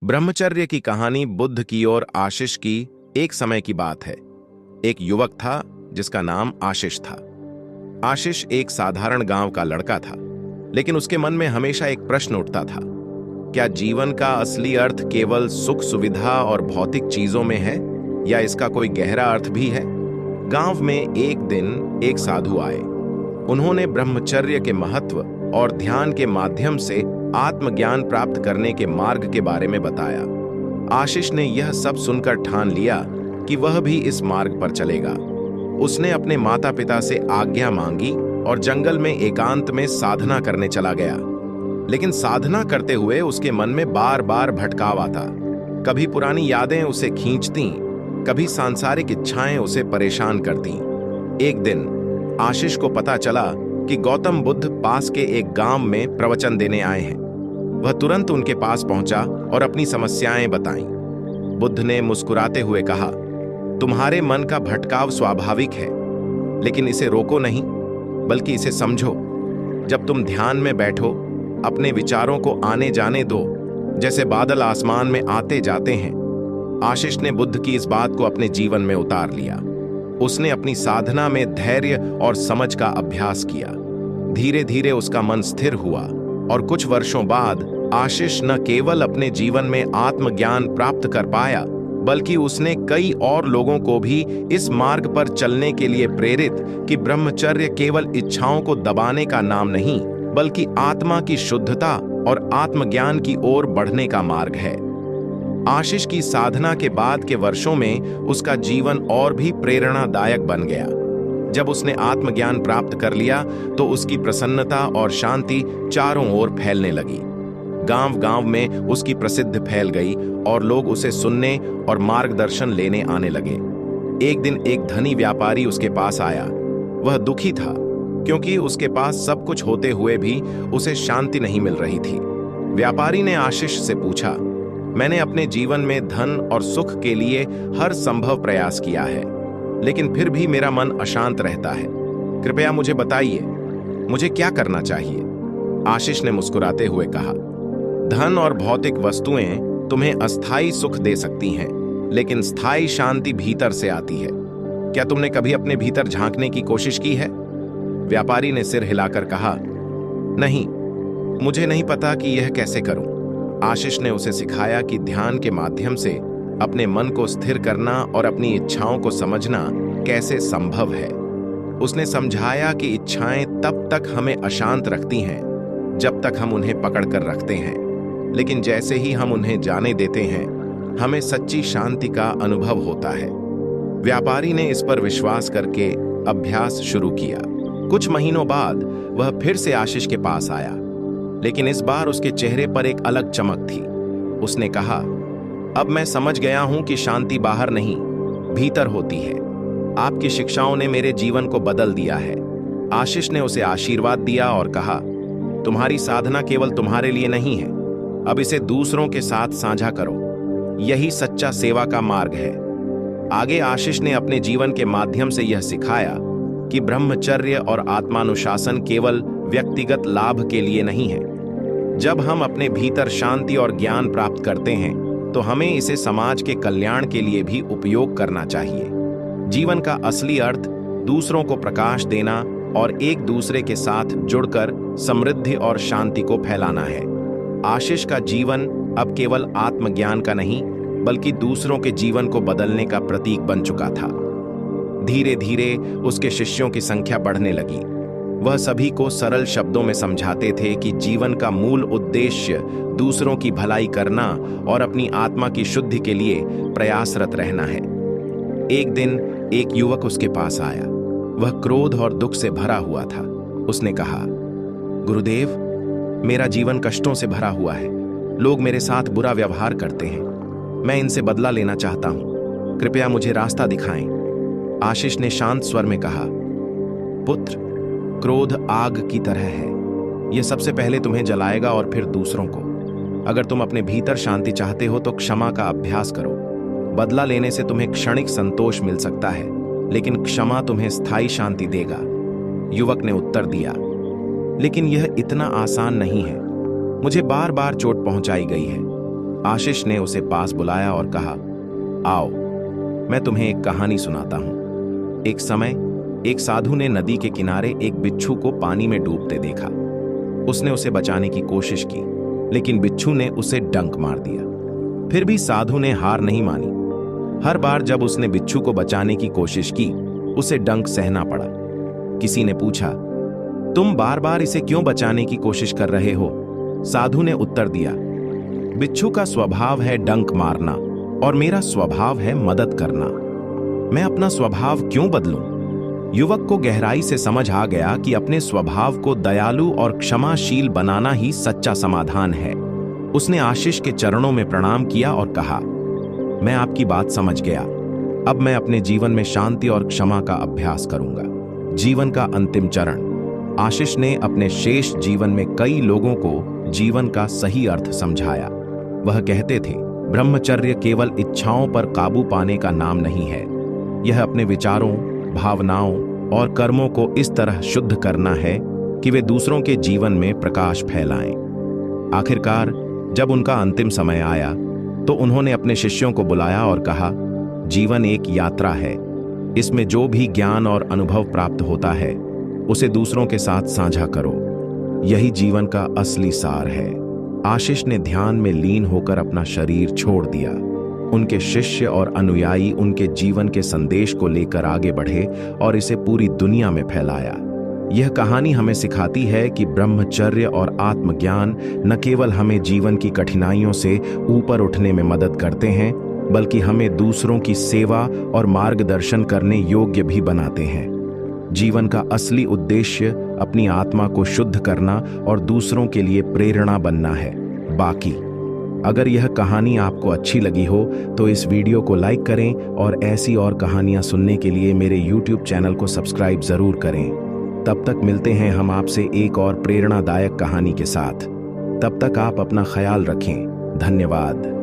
ब्रह्मचर्य की कहानी बुद्ध की और आशीष की एक समय की बात है। एक युवक था जिसका नाम आशीष था। आशीष एक साधारण गांव का लड़का था, लेकिन उसके मन में हमेशा एक प्रश्न उठता था। क्या जीवन का असली अर्थ केवल सुख सुविधा और भौतिक चीजों में है, या इसका कोई गहरा अर्थ भी है? गांव में एक दिन एक साधु आए। उन्होंने ब्रह्मचर्य के महत्व और ध्यान के माध्यम से आत्मज्ञान प्राप्त करने के मार्ग के बारे में बताया। आशीष ने यह सब सुनकर ठान लिया कि वह भी इस मार्ग पर चलेगा। उसने अपने माता पिता से आज्ञा मांगी और जंगल में एकांत में साधना करने चला गया। लेकिन साधना करते हुए उसके मन में बार बार भटकाव आता। कभी पुरानी यादें उसे खींचती, कभी सांसारिक इच्छाएं उसे परेशान करती। एक दिन आशीष को पता चला कि गौतम बुद्ध पास के एक गांव में प्रवचन देने आए हैं। वह तुरंत उनके पास पहुंचा और अपनी समस्याएं बताईं। बुद्ध ने मुस्कुराते हुए कहा, तुम्हारे मन का भटकाव स्वाभाविक है, लेकिन इसे रोको नहीं, बल्कि इसे समझो। जब तुम ध्यान में बैठो, अपने विचारों को आने जाने दो, जैसे बादल आसमान में आते जाते हैं। आशीष ने बुद्ध की इस बात को अपने जीवन में उतार लिया। उसने अपनी साधना में धैर्य और समझ का अभ्यास किया। धीरे धीरे उसका मन स्थिर हुआ और कुछ वर्षों बाद आशीष न केवल अपने जीवन में आत्मज्ञान प्राप्त कर पाया, बल्कि उसने कई और लोगों को भी इस मार्ग पर चलने के लिए प्रेरित कि ब्रह्मचर्य केवल इच्छाओं को दबाने का नाम नहीं, बल्कि आत्मा की शुद्धता और आत्मज्ञान की ओर बढ़ने का मार्ग है। आशीष की साधना के बाद के वर्षों में उसका जीवन और भी प्रेरणादायक बन गया। जब उसने आत्मज्ञान प्राप्त कर लिया तो उसकी प्रसन्नता और शांति चारों ओर फैलने लगी। गांव-गांव में उसकी प्रसिद्धि फैल गई और लोग उसे सुनने और मार्गदर्शन लेने आने लगे। एक दिन एक धनी व्यापारी उसके पास आया। वह दुखी था, क्योंकि उसके पास सब कुछ होते हुए भी उसे शांति नहीं मिल रही थी। व्यापारी ने आशीष से पूछा, मैंने अपने जीवन में धन और सुख के लिए हर संभव प्रयास किया है, लेकिन फिर भी मेरा मन अशांत रहता है। कृपया मुझे बताइए, मुझे क्या करना चाहिए? आशीष ने मुस्कुराते हुए कहा, धन और भौतिक वस्तुएं तुम्हें अस्थायी सुख दे सकती हैं, लेकिन स्थायी शांति भीतर से आती है। क्या तुमने कभी अपने भीतर झांकने की कोशिश की है? व्यापारी ने सिर हिलाकर कहा, नहीं, मुझे नहीं पता कि यह कैसे करूं। आशीष ने उसे सिखाया कि ध्यान के माध्यम से अपने मन को स्थिर करना और अपनी इच्छाओं को समझना कैसे संभव है। उसने समझाया कि इच्छाएं तब तक हमें अशांत रखती हैं जब तक हम उन्हें पकड़ कर रखते हैं, लेकिन जैसे ही हम उन्हें जाने देते हैं, हमें सच्ची शांति का अनुभव होता है। व्यापारी ने इस पर विश्वास करके अभ्यास शुरू किया। कुछ महीनों बाद वह फिर से आशीष के पास आया, लेकिन इस बार उसके चेहरे पर एक अलग चमक थी। उसने कहा, अब मैं समझ गया हूं कि शांति बाहर नहीं, भीतर होती है। आपकी शिक्षाओं ने मेरे जीवन को बदल दिया है। आशीष ने उसे आशीर्वाद दिया और कहा, तुम्हारी साधना केवल तुम्हारे लिए नहीं है, अब इसे दूसरों के साथ साझा करो। यही सच्चा सेवा का मार्ग है। आगे आशीष ने अपने जीवन के माध्यम से यह सिखाया कि ब्रह्मचर्य और आत्मानुशासन केवल व्यक्तिगत लाभ के लिए नहीं है। जब हम अपने भीतर शांति और ज्ञान प्राप्त करते हैं, तो हमें इसे समाज के कल्याण के लिए भी उपयोग करना चाहिए। जीवन का असली अर्थ दूसरों को प्रकाश देना और एक दूसरे के साथ जुड़कर समृद्धि और शांति को फैलाना है। आशीष का जीवन अब केवल आत्मज्ञान का नहीं, बल्कि दूसरों के जीवन को बदलने का प्रतीक बन चुका था। धीरे धीरे उसके शिष्यों की संख्या बढ़ने लगी। वह सभी को सरल शब्दों में समझाते थे कि जीवन का मूल उद्देश्य दूसरों की भलाई करना और अपनी आत्मा की शुद्धि के लिए प्रयासरत रहना है। एक दिन एक युवक उसके पास आया। वह क्रोध और दुख से भरा हुआ था। उसने कहा, गुरुदेव, मेरा जीवन कष्टों से भरा हुआ है। लोग मेरे साथ बुरा व्यवहार करते हैं। मैं इनसे बदला लेना चाहता हूं। कृपया मुझे रास्ता दिखाएं। आशीष ने शांत स्वर में कहा, पुत्र, क्रोध आग की तरह है। यह सबसे पहले तुम्हें जलाएगा और फिर दूसरों को। अगर तुम अपने भीतर शांति चाहते हो तो क्षमा का अभ्यास करो। बदला लेने से तुम्हें क्षणिक संतोष मिल सकता है, लेकिन क्षमा तुम्हें स्थायी शांति देगा। युवक ने उत्तर दिया, लेकिन यह इतना आसान नहीं है। मुझे बार बार चोट पहुंचाई गई है। आशीष ने उसे पास बुलाया और कहा, आओ, मैं तुम्हें एक कहानी सुनाता हूं। एक समय एक साधु ने नदी के किनारे एक बिच्छू को पानी में डूबते देखा। उसने उसे बचाने की कोशिश की, लेकिन बिच्छू ने उसे डंक मार दिया। फिर भी साधु ने हार नहीं मानी। हर बार जब उसने बिच्छू को बचाने की कोशिश की, उसे डंक सहना पड़ा। किसी ने पूछा, तुम बार बार इसे क्यों बचाने की कोशिश कर रहे हो? साधु ने उत्तर दिया, बिच्छू का स्वभाव है डंक मारना और मेरा स्वभाव है मदद करना। मैं अपना स्वभाव क्यों बदलूं? युवक को गहराई से समझ आ गया कि अपने स्वभाव को दयालु और क्षमाशील बनाना ही सच्चा समाधान है। उसने आशीष के चरणों में प्रणाम किया और कहा, मैं आपकी बात समझ गया। अब मैं अपने जीवन में शांति और क्षमा का अभ्यास करूंगा। जीवन का अंतिम चरण। आशीष ने अपने शेष जीवन में कई लोगों को जीवन का सही अर्थ समझाया। वह कहते थे, ब्रह्मचर्य केवल इच्छाओं पर काबू पाने का नाम नहीं है। यह अपने विचारों, भावनाओं और कर्मों को इस तरह शुद्ध करना है कि वे दूसरों के जीवन में प्रकाश फैलाएं। आखिरकार जब उनका अंतिम समय आया तो उन्होंने अपने शिष्यों को बुलाया और कहा, जीवन एक यात्रा है। इसमें जो भी ज्ञान और अनुभव प्राप्त होता है उसे दूसरों के साथ साझा करो। यही जीवन का असली सार है। आशीष ने ध्यान में लीन होकर अपना शरीर छोड़ दिया। उनके शिष्य और अनुयायी उनके जीवन के संदेश को लेकर आगे बढ़े और इसे पूरी दुनिया में फैलाया। यह कहानी हमें सिखाती है कि ब्रह्मचर्य और आत्मज्ञान न केवल हमें जीवन की कठिनाइयों से ऊपर उठने में मदद करते हैं, बल्कि हमें दूसरों की सेवा और मार्गदर्शन करने योग्य भी बनाते हैं। जीवन का असली उद्देश्य अपनी आत्मा को शुद्ध करना और दूसरों के लिए प्रेरणा बनना है। बाकी अगर यह कहानी आपको अच्छी लगी हो तो इस वीडियो को लाइक करें और ऐसी और कहानियां सुनने के लिए मेरे YouTube चैनल को सब्सक्राइब जरूर करें। तब तक मिलते हैं हम आपसे एक और प्रेरणादायक कहानी के साथ। तब तक आप अपना ख्याल रखें। धन्यवाद।